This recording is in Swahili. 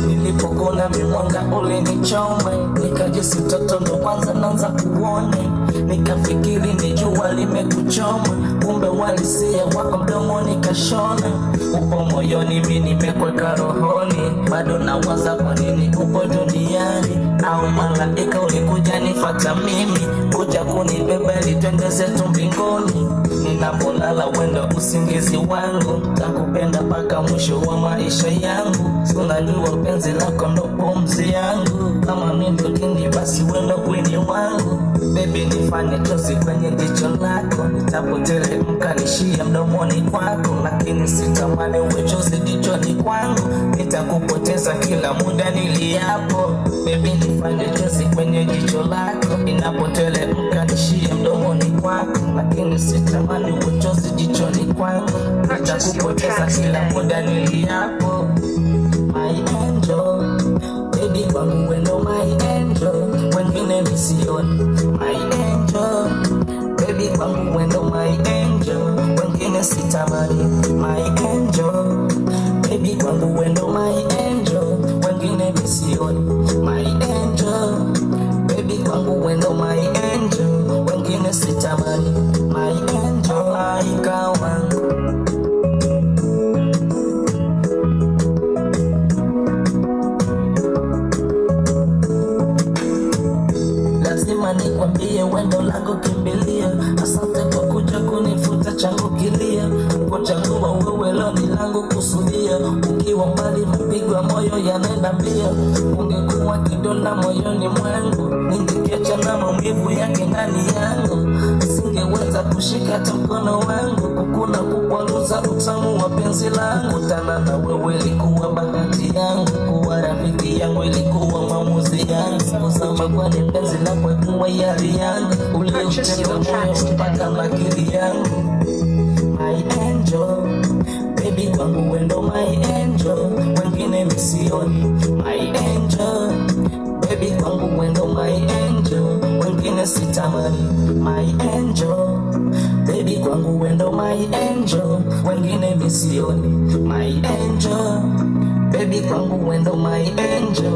Nilipokona mwanga ule nichome, nikajisi mtoto ndo kwanza naanza kuone, nikafikiri ni jua limekuchoma, kumbe walisia wako mdomo nikashona. Upo moyoni mimi nimekweka rohoni, bado nawaza kwa nini upo duniani, au malaika ulikuja nifata mimi, kuja kunibeba ili twende zetu mbinguni. Ninapolala wendo usingizi wangu, takupenda mpaka mwisho wa maisha yangu. Unajua penzi lako ndo pumzi yangu, kama mimi ndo kindi basi wendo kwini wangu. Baby nifanye chozi kwenye jicho lako, nitapoteremka nishie mdomoni kwako, lakini sitamani uwe chozi jichoni kwangu, nitakupoteza kila muda niliapo. Baby nifanye chozi kwenye jicho lako, ninapoteremka nishie mdomoni kwako, lakini sitamani uwe chozi jichoni kwangu, nitakupoteza kila muda niliapo. My angel, baby kwangu wendo my angel, wengine misioni. My angel, baby kwangu wendo my angel, wengine sitamani. My angel, baby kwangu wendo my angel, wengine misioni. My angel, baby kwangu wendo my angel, wengine sitamani. My angel, malaika wangu. Lazima nikwambie wendo langu kimbilia, asante kwa kuja kunifuta changu kilia, kuchagua wewe leo ni langu kusudia. Ukiwa mbali mapigo ya moyo yanaenda mbia, ungekuwa kidonda moyoni mwangu, ningekiacha na maumivu yake ndani yangu, singeweza kushika hata mkono wangu, kukuna kukwaruza utamu wa penzi langu. Tana na wewe ilikuwa bahati yangu, kuwa rafiki yangu ilikuwa maamuzi yangu, kusama kwa ni penzi la kwa kuwa yari yangu, uliutenda moyo mpaka makili yangu. My angel, baby kwangu wendo my angel, wengine misioni. My angel, baby kwangu wendo my angel, wengine sitamani. My angel, baby kwangu wendo my angel, wengine misioni. My angel, baby kwangu wendo my angel,